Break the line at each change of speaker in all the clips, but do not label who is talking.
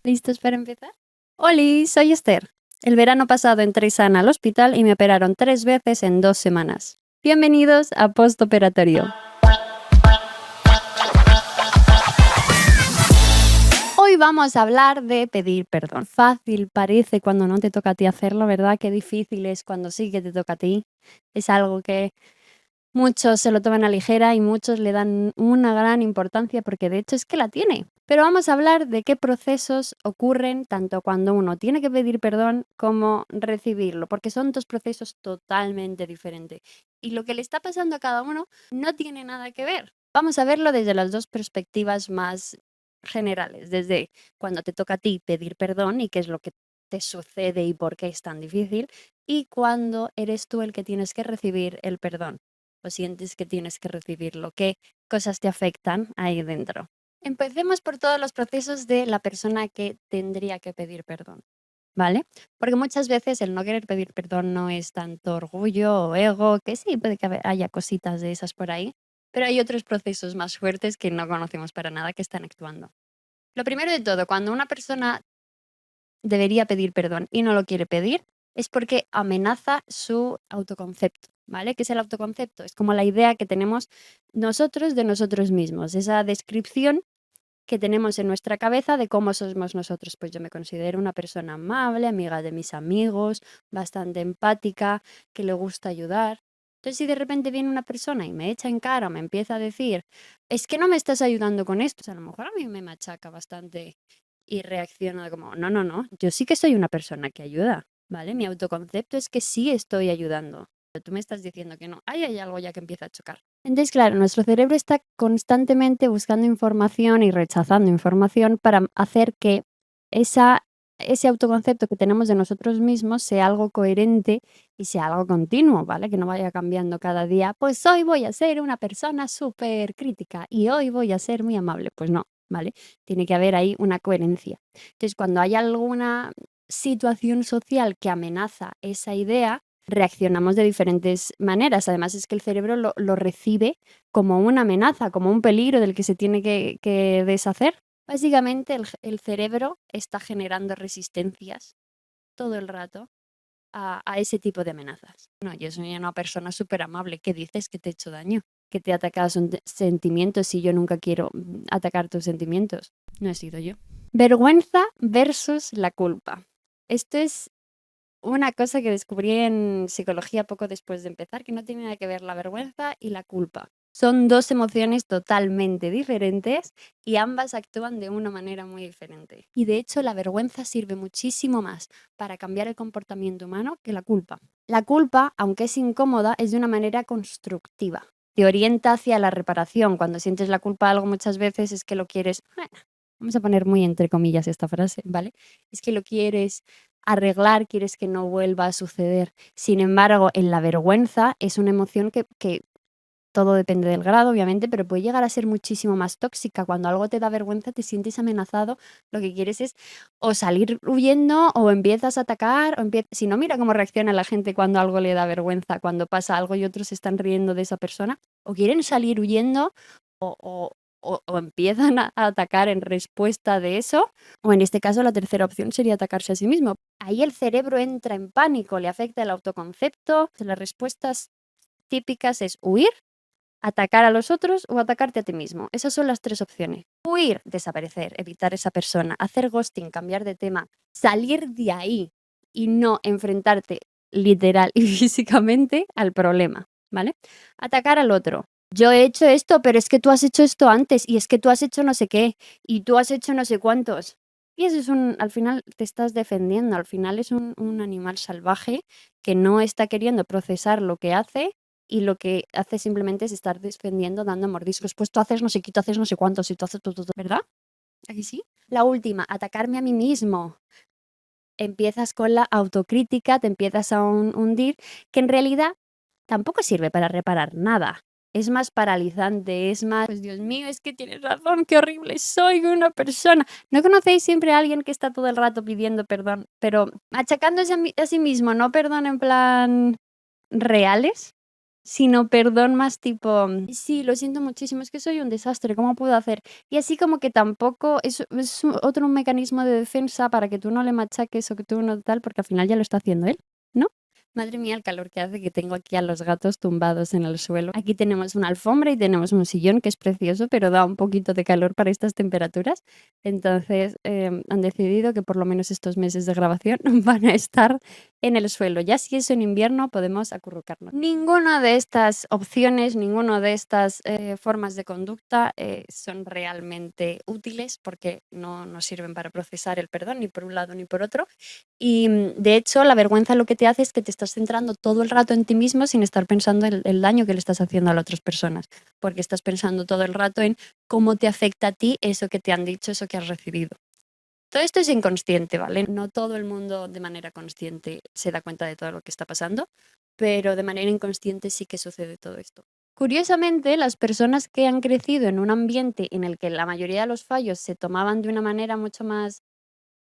¿Listos para empezar? Hola, soy Esther. El verano pasado entré sana al hospital y me operaron 3 veces en 2 semanas. Bienvenidos a Postoperatorio. Hoy vamos a hablar de pedir perdón. Fácil parece cuando no te toca a ti hacerlo, ¿verdad? Qué difícil es cuando sí que te toca a ti. Es algo que muchos se lo toman a ligera y muchos le dan una gran importancia porque de hecho es que la tiene. Pero vamos a hablar de qué procesos ocurren tanto cuando uno tiene que pedir perdón como recibirlo, porque son dos procesos totalmente diferentes. Y lo que le está pasando a cada uno no tiene nada que ver. Vamos a verlo desde las dos perspectivas más generales, desde cuando te toca a ti pedir perdón y qué es lo que te sucede y por qué es tan difícil, y cuando eres tú el que tienes que recibir el perdón o sientes que tienes que recibirlo, qué cosas te afectan ahí dentro. Empecemos por todos los procesos de la persona que tendría que pedir perdón, ¿vale? Porque muchas veces el no querer pedir perdón no es tanto orgullo o ego, que sí, puede que haya cositas de esas por ahí, pero hay otros procesos más fuertes que no conocemos para nada que están actuando. Lo primero de todo, cuando una persona debería pedir perdón y no lo quiere pedir, es porque amenaza su autoconcepto, ¿vale? ¿Qué es el autoconcepto? Es como la idea que tenemos nosotros de nosotros mismos, esa descripción que tenemos en nuestra cabeza de cómo somos nosotros. Pues yo me considero una persona amable, amiga de mis amigos, bastante empática, que le gusta ayudar. Entonces, si de repente viene una persona y me echa en cara o me empieza a decir, es que no me estás ayudando con esto, o sea, a lo mejor a mí me machaca bastante y reacciono como, no, no, no, yo sí que soy una persona que ayuda, ¿vale? Mi autoconcepto es que sí estoy ayudando. Pero tú me estás diciendo que no. Ahí hay algo ya que empieza a chocar. Entonces, claro, nuestro cerebro está constantemente buscando información y rechazando información para hacer que ese autoconcepto que tenemos de nosotros mismos sea algo coherente y sea algo continuo, ¿vale? Que no vaya cambiando cada día. Pues hoy voy a ser una persona súper crítica y hoy voy a ser muy amable. Pues no, ¿vale? Tiene que haber ahí una coherencia. Entonces, cuando hay alguna situación social que amenaza esa idea, reaccionamos de diferentes maneras. Además, es que el cerebro lo recibe como una amenaza, como un peligro del que se tiene que deshacer. Básicamente, el cerebro está generando resistencias todo el rato a ese tipo de amenazas. No, yo soy una persona súper amable. ¿Qué dices? Que te he hecho daño, que te atacas sentimientos y yo nunca quiero atacar tus sentimientos. No he sido yo. Vergüenza versus la culpa. Esto es una cosa que descubrí en psicología poco después de empezar, que no tiene nada que ver la vergüenza y la culpa. Son dos emociones totalmente diferentes y ambas actúan de una manera muy diferente. Y de hecho la vergüenza sirve muchísimo más para cambiar el comportamiento humano que la culpa. La culpa, aunque es incómoda, es de una manera constructiva. Te orienta hacia la reparación. Cuando sientes la culpa de algo muchas veces es que lo quieres, bueno, vamos a poner muy entre comillas esta frase, ¿vale? Es que lo quieres arreglar, quieres que no vuelva a suceder. Sin embargo, en la vergüenza es una emoción que todo depende del grado, obviamente, pero puede llegar a ser muchísimo más tóxica. Cuando algo te da vergüenza, te sientes amenazado, lo que quieres es o salir huyendo o empiezas a atacar, si no, mira cómo reacciona la gente cuando algo le da vergüenza, cuando pasa algo y otros se están riendo de esa persona, o quieren salir huyendo o, o- o empiezan a atacar en respuesta de eso, o en este caso la tercera opción sería atacarse a sí mismo. Ahí el cerebro entra en pánico, le afecta el autoconcepto. Las respuestas típicas es huir, atacar a los otros o atacarte a ti mismo. Esas son las tres opciones. Huir, desaparecer, evitar esa persona, hacer ghosting, cambiar de tema, salir de ahí y no enfrentarte literal y físicamente al problema, ¿vale? Atacar al otro. Yo he hecho esto, pero es que tú has hecho esto antes y es que tú has hecho no sé qué y tú has hecho no sé cuántos. Y eso es al final te estás defendiendo, al final es un animal salvaje que no está queriendo procesar lo que hace y lo que hace simplemente es estar defendiendo, dando mordiscos. Pues tú haces no sé qué, tú haces no sé cuántos, y tú haces todo, ¿verdad? ¿Aquí sí? La última, atacarme a mí mismo. Empiezas con la autocrítica, te empiezas a hundir, que en realidad tampoco sirve para reparar nada. Es más paralizante, es más, pues Dios mío, es que tienes razón, qué horrible soy una persona. ¿No conocéis siempre a alguien que está todo el rato pidiendo perdón, pero achacándose a sí mismo, no perdón en plan reales? sino perdón más tipo, sí, lo siento muchísimo, es que soy un desastre, ¿cómo puedo hacer? Y así como que tampoco es otro mecanismo de defensa para que tú no le machaques o que tú no tal, porque al final ya lo está haciendo él, ¿no? Madre mía, el calor que hace, que tengo aquí a los gatos tumbados en el suelo. Aquí tenemos una alfombra y tenemos un sillón que es precioso, pero da un poquito de calor para estas temperaturas. Entonces han decidido que por lo menos estos meses de grabación van a estar en el suelo. Ya si es en invierno podemos acurrucarnos. Ninguna de estas opciones, ninguna de estas formas de conducta son realmente útiles porque no nos sirven para procesar el perdón ni por un lado ni por otro. Y de hecho la vergüenza lo que te hace es que te estás centrando todo el rato en ti mismo sin estar pensando en el daño que le estás haciendo a las otras personas, porque estás pensando todo el rato en cómo te afecta a ti eso que te han dicho, eso que has recibido. Todo esto es inconsciente, ¿vale? No todo el mundo de manera consciente se da cuenta de todo lo que está pasando, pero de manera inconsciente sí que sucede todo esto. Curiosamente, las personas que han crecido en un ambiente en el que la mayoría de los fallos se tomaban de una manera mucho más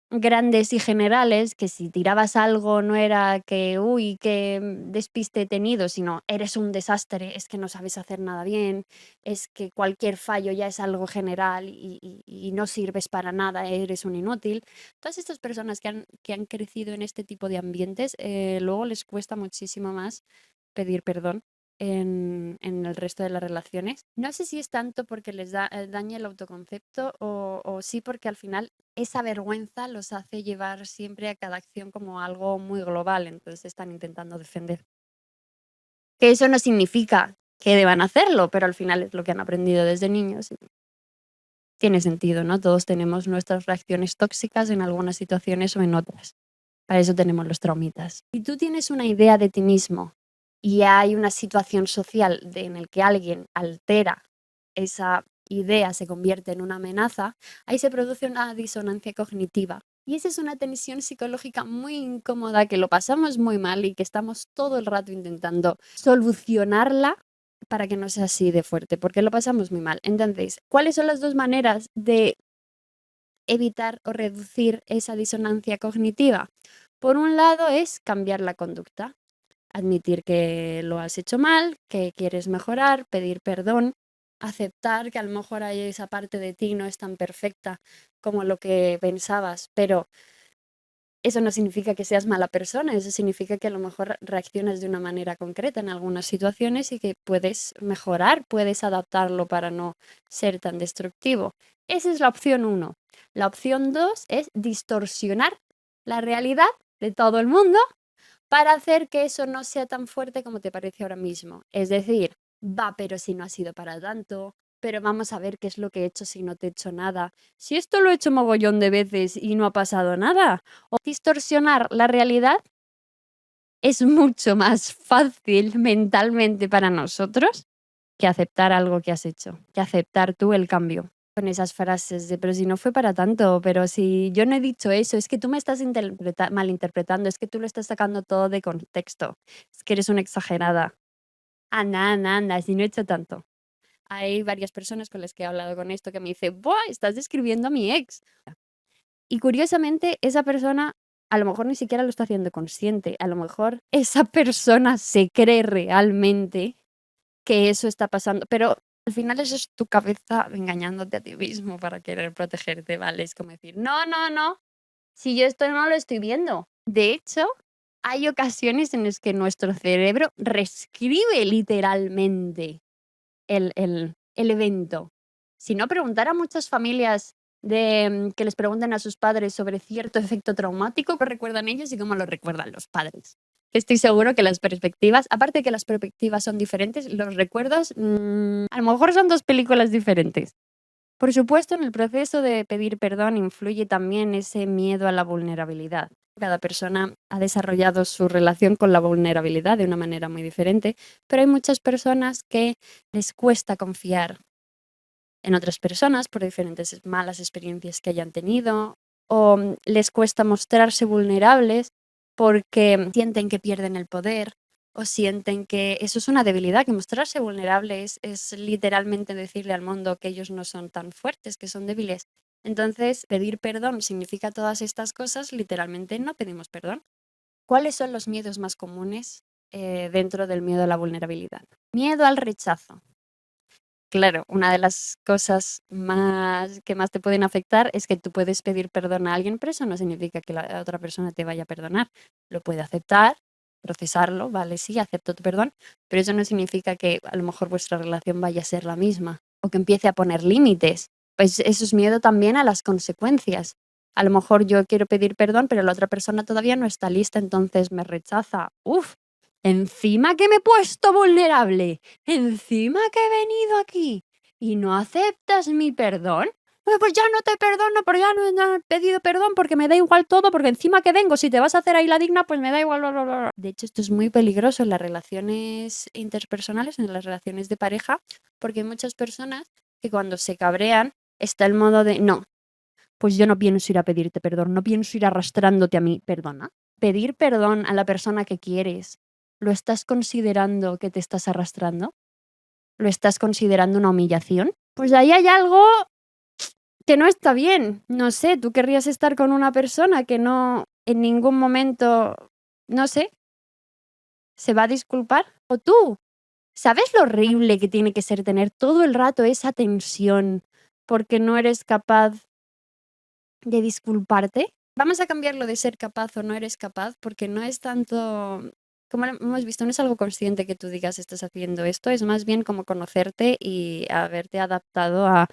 grandes y generales, que si tirabas algo no era que, uy, qué despiste he tenido, sino eres un desastre, es que no sabes hacer nada bien, es que cualquier fallo ya es algo general y no sirves para nada, eres un inútil. Todas estas personas que han crecido en este tipo de ambientes, luego les cuesta muchísimo más pedir perdón en el resto de las relaciones. No sé si es tanto porque les daña el autoconcepto o sí porque al final esa vergüenza los hace llevar siempre a cada acción como algo muy global, entonces están intentando defender. Que eso no significa que deban hacerlo, pero al final es lo que han aprendido desde niños. Y tiene sentido, ¿no? Todos tenemos nuestras reacciones tóxicas en algunas situaciones o en otras. Para eso tenemos los traumitas. Si tú tienes una idea de ti mismo y hay una situación social en el que alguien altera esa idea, se convierte en una amenaza, ahí se produce una disonancia cognitiva. Y esa es una tensión psicológica muy incómoda que lo pasamos muy mal y que estamos todo el rato intentando solucionarla para que no sea así de fuerte, porque lo pasamos muy mal. Entonces, ¿cuáles son las dos maneras de evitar o reducir esa disonancia cognitiva? Por un lado es cambiar la conducta, admitir que lo has hecho mal, que quieres mejorar, pedir perdón, aceptar que a lo mejor hay esa parte de ti no es tan perfecta como lo que pensabas, pero eso no significa que seas mala persona, eso significa que a lo mejor reaccionas de una manera concreta en algunas situaciones y que puedes mejorar, puedes adaptarlo para no ser tan destructivo. Esa es la opción uno. La opción dos es distorsionar la realidad de todo el mundo para hacer que eso no sea tan fuerte como te parece ahora mismo. Es decir, va, pero si no ha sido para tanto, pero vamos a ver qué es lo que he hecho si no te he hecho nada. Si esto lo he hecho mogollón de veces y no ha pasado nada. O distorsionar la realidad es mucho más fácil mentalmente para nosotros que aceptar algo que has hecho, que aceptar tú el cambio. Con esas frases de, pero si no fue para tanto, pero si yo no he dicho eso, es que tú me estás malinterpretando, es que tú lo estás sacando todo de contexto, es que eres una exagerada. Anda, anda, anda, si no he hecho tanto. Hay varias personas con las que he hablado con esto que me dicen, ¡buah! Estás describiendo a mi ex. Y curiosamente, esa persona a lo mejor ni siquiera lo está haciendo consciente. A lo mejor esa persona se cree realmente que eso está pasando, pero al final eso es tu cabeza engañándote a ti mismo para querer protegerte, ¿vale? Es como decir, no, no, no, si yo esto no lo estoy viendo. De hecho, hay ocasiones en las que nuestro cerebro reescribe literalmente el evento. Si no, preguntar a muchas familias que les pregunten a sus padres sobre cierto efecto traumático, ¿qué recuerdan ellos y cómo lo recuerdan los padres? Estoy seguro que las perspectivas, aparte de que las perspectivas son diferentes, los recuerdos a lo mejor son dos películas diferentes. Por supuesto, en el proceso de pedir perdón influye también ese miedo a la vulnerabilidad. Cada persona ha desarrollado su relación con la vulnerabilidad de una manera muy diferente, pero hay muchas personas que les cuesta confiar en otras personas por diferentes malas experiencias que hayan tenido o les cuesta mostrarse vulnerables porque sienten que pierden el poder o sienten que eso es una debilidad, que mostrarse vulnerable es literalmente decirle al mundo que ellos no son tan fuertes, que son débiles. Entonces, pedir perdón significa todas estas cosas, literalmente no pedimos perdón. ¿Cuáles son los miedos más comunes dentro del miedo a la vulnerabilidad. Miedo al rechazo. Claro, una de las cosas que más te pueden afectar es que tú puedes pedir perdón a alguien, pero eso no significa que la otra persona te vaya a perdonar. Lo puede aceptar, procesarlo, vale, sí, acepto tu perdón, pero eso no significa que a lo mejor vuestra relación vaya a ser la misma o que empiece a poner límites. Pues eso es miedo también a las consecuencias. A lo mejor yo quiero pedir perdón, pero la otra persona todavía no está lista, entonces me rechaza. Uf, encima que me he puesto vulnerable. Encima que he venido aquí y no aceptas mi perdón, pues ya no te perdono, porque ya no he pedido perdón, porque me da igual todo, porque encima que vengo, si te vas a hacer ahí la digna, pues me da igual. Bla, bla, bla. De hecho, esto es muy peligroso en las relaciones interpersonales, en las relaciones de pareja, porque hay muchas personas que cuando se cabrean está el modo de, no, pues yo no pienso ir a pedirte perdón, no pienso ir arrastrándote a mí, perdona. Pedir perdón a la persona que quieres, ¿lo estás considerando que te estás arrastrando? ¿Lo estás considerando una humillación? Pues ahí hay algo que no está bien. No sé, tú querrías estar con una persona que no en ningún momento, no sé, se va a disculpar. O tú, ¿sabes lo horrible que tiene que ser tener todo el rato esa tensión porque no eres capaz de disculparte? Vamos a cambiarlo de ser capaz o no eres capaz, porque no es tanto, como lo hemos visto, no es algo consciente que tú digas estás haciendo esto, es más bien como conocerte y haberte adaptado a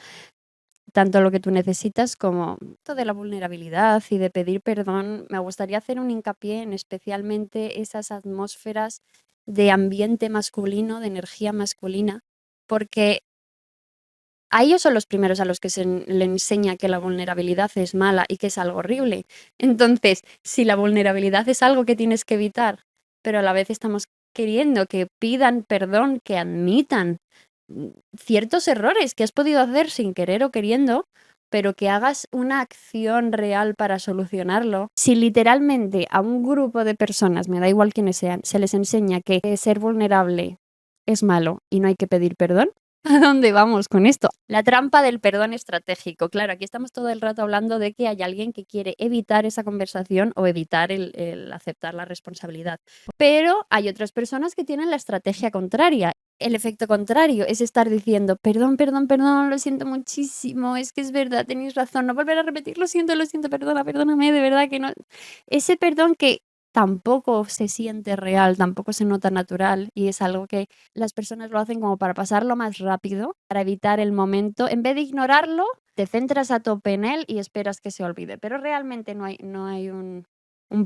tanto lo que tú necesitas como esto de la vulnerabilidad y de pedir perdón. Me gustaría hacer un hincapié en especialmente esas atmósferas de ambiente masculino, de energía masculina, porque a ellos son los primeros a los que se le enseña que la vulnerabilidad es mala y que es algo horrible. Entonces, si la vulnerabilidad es algo que tienes que evitar, pero a la vez estamos queriendo que pidan perdón, que admitan ciertos errores que has podido hacer sin querer o queriendo, pero que hagas una acción real para solucionarlo. Si literalmente a un grupo de personas, me da igual quiénes sean, se les enseña que ser vulnerable es malo y no hay que pedir perdón, ¿a dónde vamos con esto? La trampa del perdón estratégico. Claro, aquí estamos todo el rato hablando de que hay alguien que quiere evitar esa conversación o evitar el aceptar la responsabilidad. Pero hay otras personas que tienen la estrategia contraria. El efecto contrario es estar diciendo, perdón, perdón, perdón, lo siento muchísimo, es que es verdad, tenéis razón, no volver a repetir, lo siento, perdona, perdóname, de verdad que no. Ese perdón que tampoco se siente real, tampoco se nota natural y es algo que las personas lo hacen como para pasarlo más rápido, para evitar el momento. En vez de ignorarlo, te centras a tope en él y esperas que se olvide. Pero realmente no hay un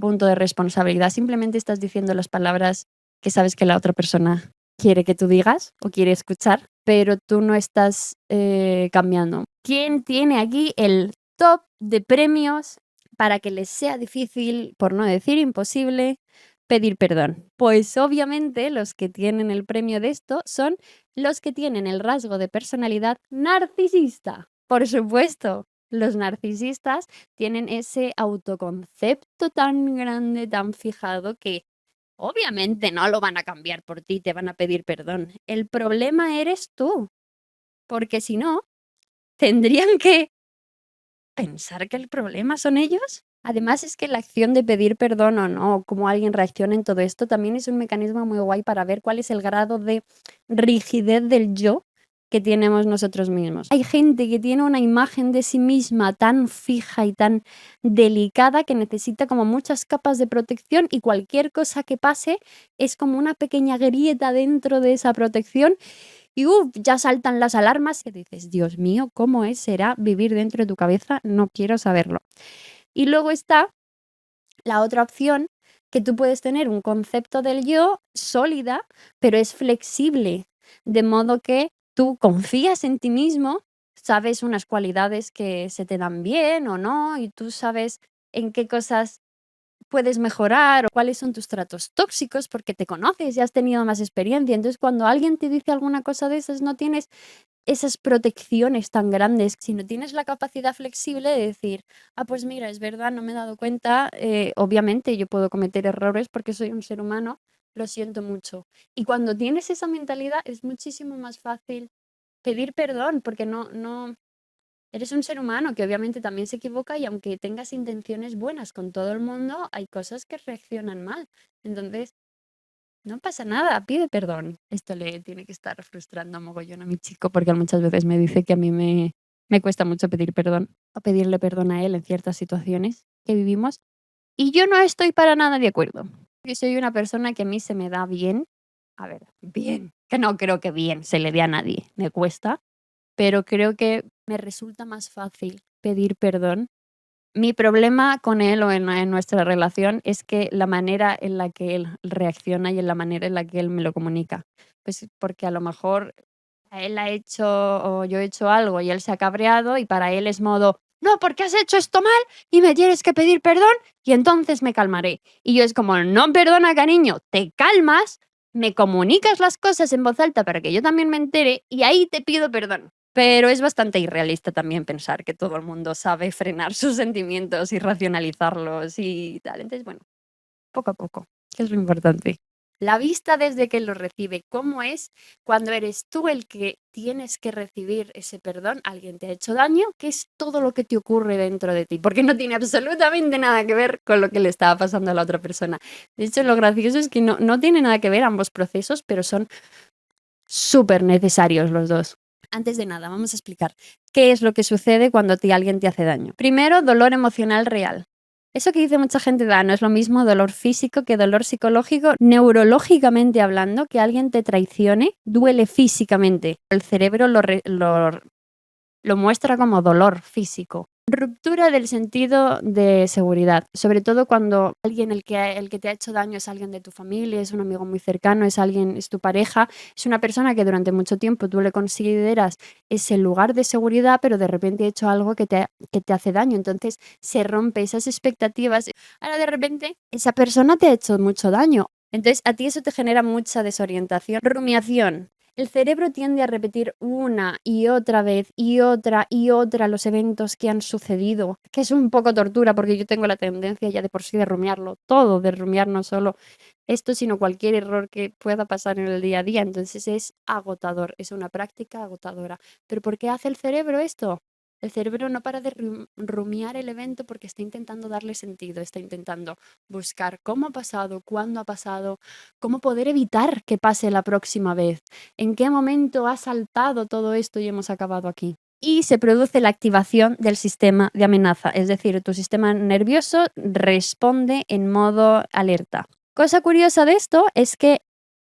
punto de responsabilidad. Simplemente estás diciendo las palabras que sabes que la otra persona quiere que tú digas o quiere escuchar, pero tú no estás cambiando. ¿Quién tiene aquí el top de premios para que les sea difícil, por no decir imposible, pedir perdón? Pues obviamente los que tienen el premio de esto son los que tienen el rasgo de personalidad narcisista. Por supuesto, los narcisistas tienen ese autoconcepto tan grande, tan fijado, que obviamente no lo van a cambiar por ti, te van a pedir perdón. El problema eres tú, porque si no, tendrían que pensar que el problema son ellos. Además es que la acción de pedir perdón o no, cómo alguien reacciona en todo esto, también es un mecanismo muy guay para ver cuál es el grado de rigidez del yo que tenemos nosotros mismos. Hay gente que tiene una imagen de sí misma tan fija y tan delicada que necesita como muchas capas de protección y cualquier cosa que pase es como una pequeña grieta dentro de esa protección y ya saltan las alarmas y dices, Dios mío, será vivir dentro de tu cabeza? No quiero saberlo. Y luego está la otra opción, que tú puedes tener un concepto del yo sólida, pero es flexible, de modo que tú confías en ti mismo, sabes unas cualidades que se te dan bien o no, y tú sabes en qué cosas puedes mejorar o cuáles son tus tratos tóxicos porque te conoces y has tenido más experiencia. Entonces, cuando alguien te dice alguna cosa de esas, no tienes esas protecciones tan grandes, sino tienes la capacidad flexible de decir, ah, pues mira, es verdad, no me he dado cuenta, obviamente yo puedo cometer errores porque soy un ser humano, lo siento mucho. Y cuando tienes esa mentalidad es muchísimo más fácil pedir perdón porque no eres un ser humano que obviamente también se equivoca y aunque tengas intenciones buenas con todo el mundo, hay cosas que reaccionan mal. Entonces, No pasa nada, pide perdón. Esto le tiene que estar frustrando mogollón a mi chico, porque él muchas veces me dice que a mí me cuesta mucho pedir perdón o pedirle perdón a él en ciertas situaciones que vivimos. Y yo no estoy para nada de acuerdo. Yo soy una persona que a mí se me da bien, a ver, bien, que no creo que bien se le dé a nadie, me cuesta, pero creo que me resulta más fácil pedir perdón. Mi problema con él o en nuestra relación es que la manera en la que él reacciona y en la manera en la que él me lo comunica. Pues porque a lo mejor él ha hecho o yo he hecho algo y él se ha cabreado y para él es modo, no, porque has hecho esto mal y me tienes que pedir perdón y entonces me calmaré. Y yo es como, no, perdona, cariño, te calmas, me comunicas las cosas en voz alta para que yo también me entere y ahí te pido perdón. Pero es bastante irrealista también pensar que todo el mundo sabe frenar sus sentimientos y racionalizarlos y tal. Entonces, bueno, poco a poco, que es lo importante. La vista desde que lo recibe, ¿cómo es cuando eres tú el que tienes que recibir ese perdón? Alguien te ha hecho daño, ¿qué es todo lo que te ocurre dentro de ti? Porque no tiene absolutamente nada que ver con lo que le estaba pasando a la otra persona. De hecho, lo gracioso es que no tiene nada que ver ambos procesos, pero son súper necesarios los dos. Antes de nada, vamos a explicar qué es lo que sucede cuando alguien te hace daño. Primero, dolor emocional real. Eso que dice mucha gente, no es lo mismo dolor físico que dolor psicológico. Neurológicamente hablando, que alguien te traicione duele físicamente. El cerebro lo muestra como dolor físico. Ruptura del sentido de seguridad, sobre todo cuando alguien el que te ha hecho daño es alguien de tu familia, es un amigo muy cercano, es tu pareja, es una persona que durante mucho tiempo tú le consideras ese lugar de seguridad, pero de repente ha hecho algo que te hace daño, entonces se rompe esas expectativas. Ahora de repente esa persona te ha hecho mucho daño, entonces a ti eso te genera mucha desorientación. Rumiación. El cerebro tiende a repetir una y otra vez y otra los eventos que han sucedido, que es un poco tortura porque yo tengo la tendencia ya de por sí de rumiarlo todo, de rumiar no solo esto, sino cualquier error que pueda pasar en el día a día. Entonces es agotador, es una práctica agotadora. ¿Pero por qué hace el cerebro esto? El cerebro no para de rumiar el evento porque está intentando darle sentido, está intentando buscar cómo ha pasado, cuándo ha pasado, cómo poder evitar que pase la próxima vez. ¿En qué momento ha saltado todo esto y hemos acabado aquí? Y se produce la activación del sistema de amenaza, es decir, tu sistema nervioso responde en modo alerta. Cosa curiosa de esto es que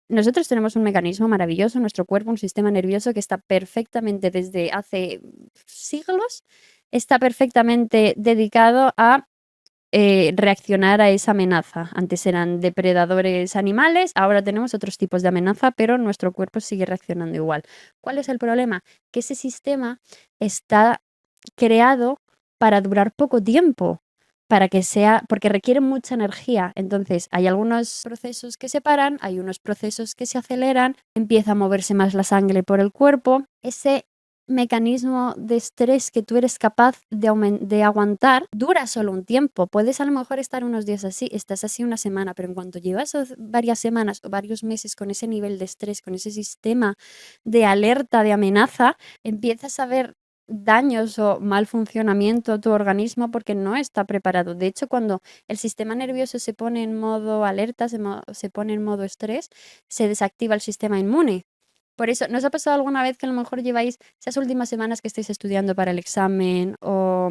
nosotros tenemos un mecanismo maravilloso en nuestro cuerpo, un sistema nervioso que está perfectamente desde hace siglos, está perfectamente dedicado a reaccionar a esa amenaza. Antes eran depredadores animales, ahora tenemos otros tipos de amenaza, pero nuestro cuerpo sigue reaccionando igual. ¿Cuál es el problema? Que ese sistema está creado para durar poco tiempo, porque requiere mucha energía. Entonces, hay algunos procesos que se paran, hay unos procesos que se aceleran, empieza a moverse más la sangre por el cuerpo. Ese mecanismo de estrés que tú eres capaz de aguantar dura solo un tiempo. Puedes a lo mejor estar unos días así, estás así una semana, pero en cuanto llevas varias semanas o varios meses con ese nivel de estrés, con ese sistema de alerta, de amenaza, empiezas a ver daños o mal funcionamiento a tu organismo porque no está preparado. De hecho, cuando el sistema nervioso se pone en modo alerta, se pone en modo estrés, se desactiva el sistema inmune. Por eso, ¿nos ha pasado alguna vez que a lo mejor lleváis esas últimas semanas que estáis estudiando para el examen o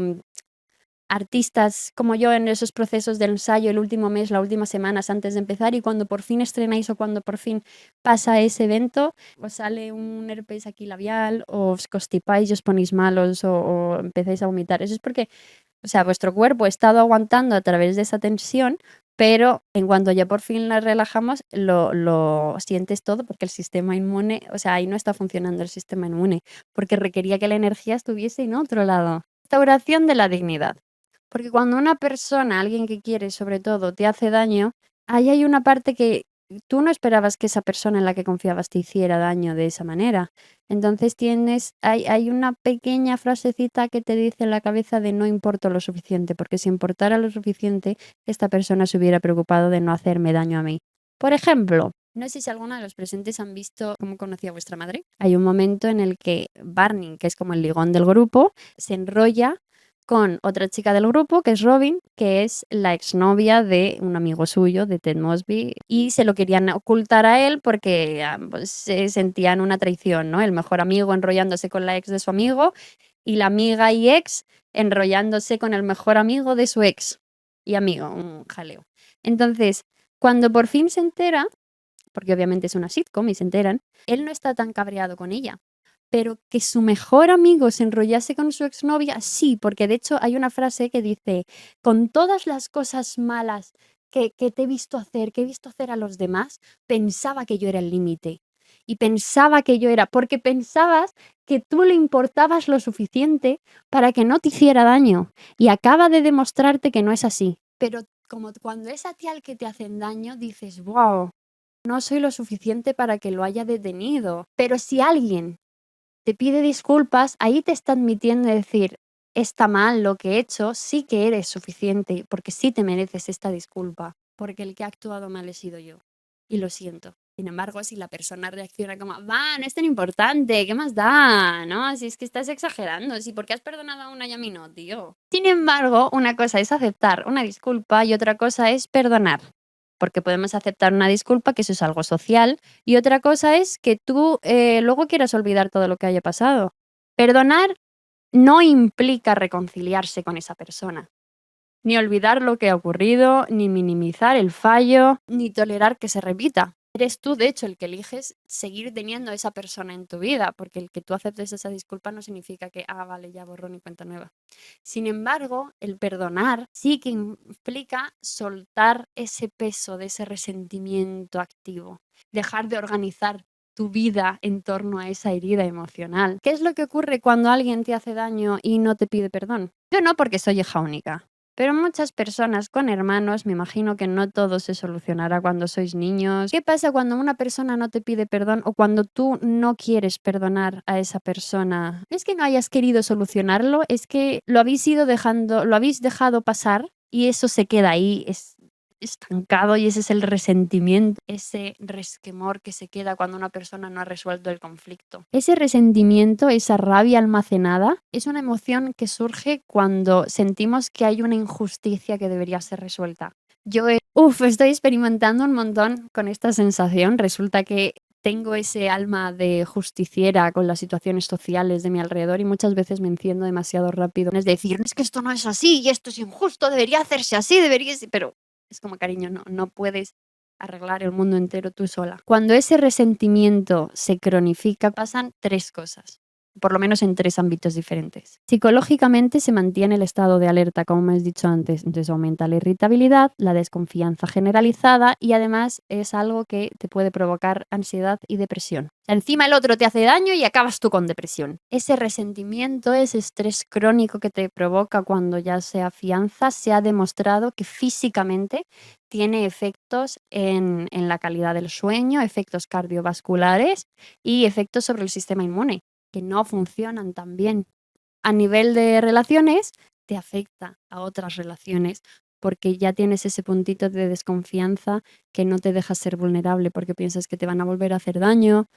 artistas como yo en esos procesos de ensayo el último mes, las últimas semanas antes de empezar y cuando por fin estrenáis o cuando por fin pasa ese evento, os sale un herpes aquí labial o os constipáis y os ponéis malos o empezáis a vomitar? Eso es porque, o sea, vuestro cuerpo ha estado aguantando a través de esa tensión, pero en cuanto ya por fin la relajamos, lo sientes todo porque el sistema inmune, o sea, ahí no está funcionando el sistema inmune, porque requería que la energía estuviese en otro lado. Restauración de la dignidad. Porque cuando una persona, alguien que quieres sobre todo, te hace daño, ahí hay una parte que tú no esperabas que esa persona en la que confiabas te hiciera daño de esa manera. Entonces hay una pequeña frasecita que te dice en la cabeza de no importo lo suficiente, porque si importara lo suficiente, esta persona se hubiera preocupado de no hacerme daño a mí. Por ejemplo, no sé si alguno de los presentes han visto cómo conocí a vuestra madre. Hay un momento en el que Barney, que es como el ligón del grupo, se enrolla con otra chica del grupo, que es Robin, que es la exnovia de un amigo suyo, de Ted Mosby, y se lo querían ocultar a él porque pues, se sentían una traición, ¿no? El mejor amigo enrollándose con la ex de su amigo y la amiga y ex enrollándose con el mejor amigo de su ex y amigo, un jaleo. Entonces, cuando por fin se entera, porque obviamente es una sitcom y se enteran, él no está tan cabreado con ella. Pero que su mejor amigo se enrollase con su exnovia, sí, porque de hecho hay una frase que dice, con todas las cosas malas que te he visto hacer, que he visto hacer a los demás, pensaba que yo era el límite. Y pensaba que yo era, porque pensabas que tú le importabas lo suficiente para que no te hiciera daño. Y acaba de demostrarte que no es así. Pero como cuando es a ti al que te hacen daño, dices, wow, no soy lo suficiente para que lo haya detenido. Pero si alguien te pide disculpas, ahí te está admitiendo decir, está mal lo que he hecho, sí que eres suficiente, porque sí te mereces esta disculpa, porque el que ha actuado mal he sido yo. Y lo siento. Sin embargo, si la persona reacciona como, va, no es tan importante, ¿qué más da? ¿No? Si es que estás exagerando, si porque has perdonado a una y a mí no, tío. Sin embargo, una cosa es aceptar una disculpa y otra cosa es perdonar. Porque podemos aceptar una disculpa, que eso es algo social, y otra cosa es que tú luego quieras olvidar todo lo que haya pasado. Perdonar no implica reconciliarse con esa persona, ni olvidar lo que ha ocurrido, ni minimizar el fallo, ni tolerar que se repita. Eres tú, de hecho, el que eliges seguir teniendo a esa persona en tu vida, porque el que tú aceptes esa disculpa no significa que, vale, ya borrón y cuenta nueva. Sin embargo, el perdonar sí que implica soltar ese peso de ese resentimiento activo, dejar de organizar tu vida en torno a esa herida emocional. ¿Qué es lo que ocurre cuando alguien te hace daño y no te pide perdón? Yo no, porque soy hija única. Pero muchas personas con hermanos, me imagino que no todo se solucionará cuando sois niños. ¿Qué pasa cuando una persona no te pide perdón o cuando tú no quieres perdonar a esa persona? No es que no hayas querido solucionarlo, es que lo habéis dejado pasar y eso se queda ahí, es estancado, y ese es el resentimiento, ese resquemor que se queda cuando una persona no ha resuelto el conflicto. Ese resentimiento, esa rabia almacenada, es una emoción que surge cuando sentimos que hay una injusticia que debería ser resuelta. Yo estoy experimentando un montón con esta sensación. Resulta que tengo ese alma de justiciera con las situaciones sociales de mi alrededor y muchas veces me enciendo demasiado rápido. Es decir, es que esto no es así y esto es injusto, debería hacerse así, pero es como, cariño, no puedes arreglar el mundo entero tú sola. Cuando ese resentimiento se cronifica, pasan tres cosas, por lo menos en tres ámbitos diferentes. Psicológicamente se mantiene el estado de alerta, como me has dicho antes, entonces aumenta la irritabilidad, la desconfianza generalizada y además es algo que te puede provocar ansiedad y depresión. Encima el otro te hace daño y acabas tú con depresión. Ese resentimiento, ese estrés crónico que te provoca cuando ya se afianza, se ha demostrado que físicamente tiene efectos en la calidad del sueño, efectos cardiovasculares y efectos sobre el sistema inmune, que no funcionan tan bien. A nivel de relaciones, te afecta a otras relaciones porque ya tienes ese puntito de desconfianza que no te deja ser vulnerable porque piensas que te van a volver a hacer daño,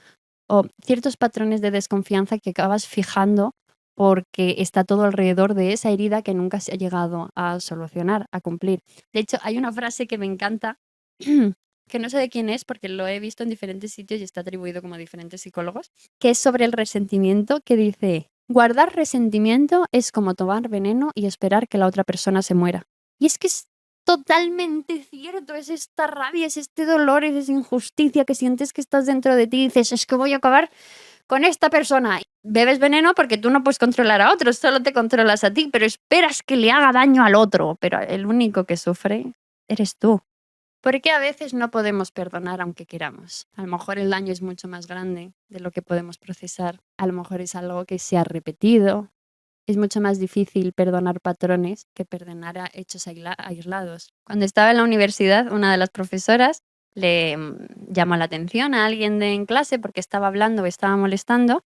o ciertos patrones de desconfianza que acabas fijando porque está todo alrededor de esa herida que nunca se ha llegado a solucionar, a cumplir. De hecho, hay una frase que me encanta, que no sé de quién es porque lo he visto en diferentes sitios y está atribuido como a diferentes psicólogos, que es sobre el resentimiento, que dice, guardar resentimiento es como tomar veneno y esperar que la otra persona se muera. Y es que es totalmente cierto, es esta rabia, es este dolor, es esa injusticia que sientes que estás dentro de ti y dices, es que voy a acabar con esta persona. Bebes veneno porque tú no puedes controlar a otros, solo te controlas a ti, pero esperas que le haga daño al otro, pero el único que sufre eres tú. Porque a veces no podemos perdonar aunque queramos. A lo mejor el daño es mucho más grande de lo que podemos procesar. A lo mejor es algo que se ha repetido. Es mucho más difícil perdonar patrones que perdonar a hechos aislados. Cuando estaba en la universidad, una de las profesoras le llamó la atención a alguien en clase porque estaba hablando o estaba molestando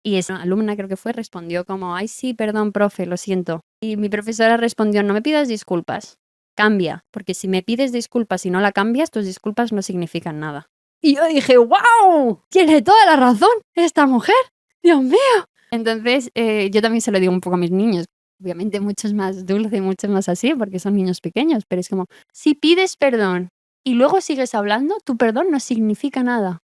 y esa alumna, creo que fue, respondió como, ay sí, perdón, profe, lo siento. Y mi profesora respondió, no me pidas disculpas, cambia, porque si me pides disculpas y no la cambias, tus disculpas no significan nada. Y yo dije, wow, tiene toda la razón esta mujer, Dios mío. Entonces, yo también se lo digo un poco a mis niños. Obviamente mucho más dulce, mucho más así, porque son niños pequeños, pero es como, si pides perdón y luego sigues hablando, tu perdón no significa nada.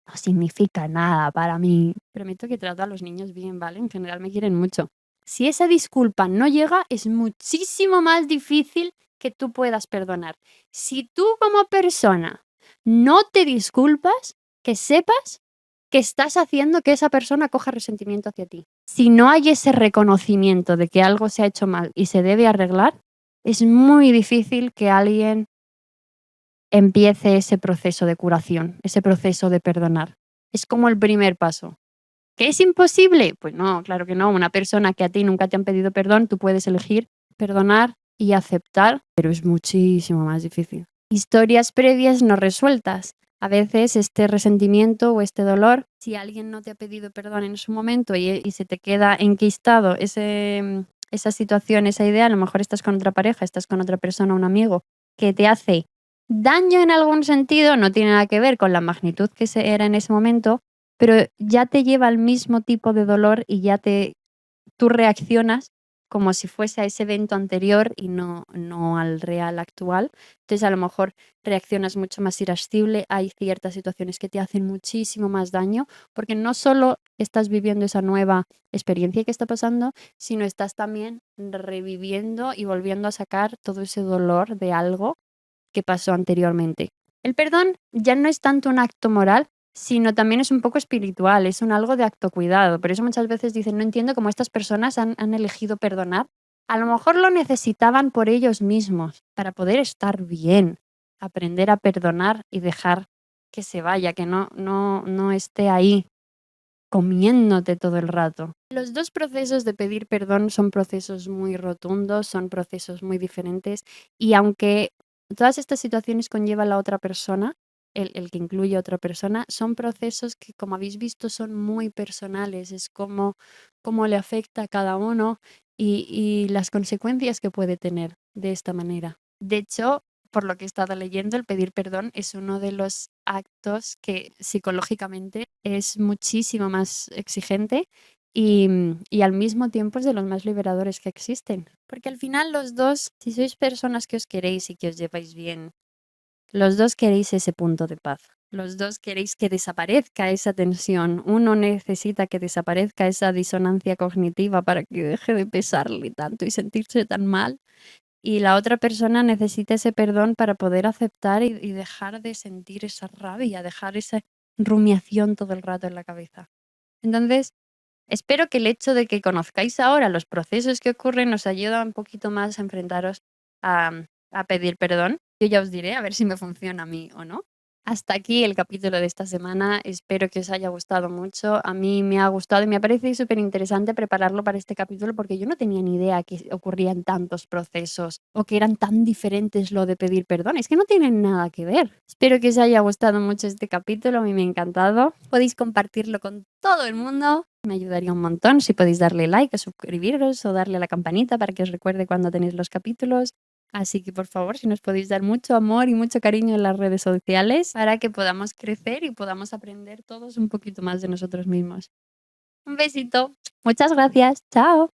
No significa nada para mí. Prometo que trato a los niños bien, ¿vale? En general me quieren mucho. Si esa disculpa no llega, es muchísimo más difícil que tú puedas perdonar. Si tú como persona no te disculpas, que sepas que estás haciendo que esa persona coja resentimiento hacia ti. Si no hay ese reconocimiento de que algo se ha hecho mal y se debe arreglar, es muy difícil que alguien empiece ese proceso de curación, ese proceso de perdonar. Es como el primer paso. ¿Que es imposible? Pues no, claro que no. Una persona que a ti nunca te han pedido perdón, tú puedes elegir perdonar y aceptar, pero es muchísimo más difícil. Historias previas no resueltas. A veces este resentimiento o este dolor, si alguien no te ha pedido perdón en su momento y se te queda enquistado esa situación, esa idea, a lo mejor estás con otra pareja, estás con otra persona, un amigo, que te hace daño en algún sentido, no tiene nada que ver con la magnitud que era en ese momento, pero ya te lleva al mismo tipo de dolor y tú reaccionas como si fuese a ese evento anterior y no al real actual. Entonces, a lo mejor reaccionas mucho más irascible, hay ciertas situaciones que te hacen muchísimo más daño, porque no solo estás viviendo esa nueva experiencia que está pasando, sino estás también reviviendo y volviendo a sacar todo ese dolor de algo que pasó anteriormente. El perdón ya no es tanto un acto moral, sino también es un poco espiritual, es un algo de autocuidado. Por eso muchas veces dicen, no entiendo cómo estas personas han elegido perdonar. A lo mejor lo necesitaban por ellos mismos, para poder estar bien, aprender a perdonar y dejar que se vaya, que no esté ahí comiéndote todo el rato. Los dos procesos de pedir perdón son procesos muy rotundos, son procesos muy diferentes y aunque todas estas situaciones conlleva la otra persona, el que incluye a otra persona, son procesos que, como habéis visto, son muy personales, es como le afecta a cada uno y las consecuencias que puede tener de esta manera. De hecho, por lo que he estado leyendo, el pedir perdón es uno de los actos que psicológicamente es muchísimo más exigente y al mismo tiempo es de los más liberadores que existen. Porque al final los dos, si sois personas que os queréis y que os lleváis bien, los dos queréis ese punto de paz. Los dos queréis que desaparezca esa tensión. Uno necesita que desaparezca esa disonancia cognitiva para que deje de pesarle tanto y sentirse tan mal. Y la otra persona necesita ese perdón para poder aceptar y dejar de sentir esa rabia, dejar esa rumiación todo el rato en la cabeza. Entonces, espero que el hecho de que conozcáis ahora los procesos que ocurren os ayuda un poquito más a enfrentaros a pedir perdón. Yo ya os diré a ver si me funciona a mí o no. Hasta aquí el capítulo de esta semana. Espero que os haya gustado mucho. A mí me ha gustado y me ha parecido súper interesante prepararlo para este capítulo porque yo no tenía ni idea que ocurrían tantos procesos o que eran tan diferentes lo de pedir perdón. Es que no tienen nada que ver. Espero que os haya gustado mucho este capítulo. A mí me ha encantado. Podéis compartirlo con todo el mundo. Me ayudaría un montón si podéis darle like, o suscribiros o darle a la campanita para que os recuerde cuando tenéis los capítulos. Así que por favor, si nos podéis dar mucho amor y mucho cariño en las redes sociales para que podamos crecer y podamos aprender todos un poquito más de nosotros mismos. Un besito. Muchas gracias. Chao.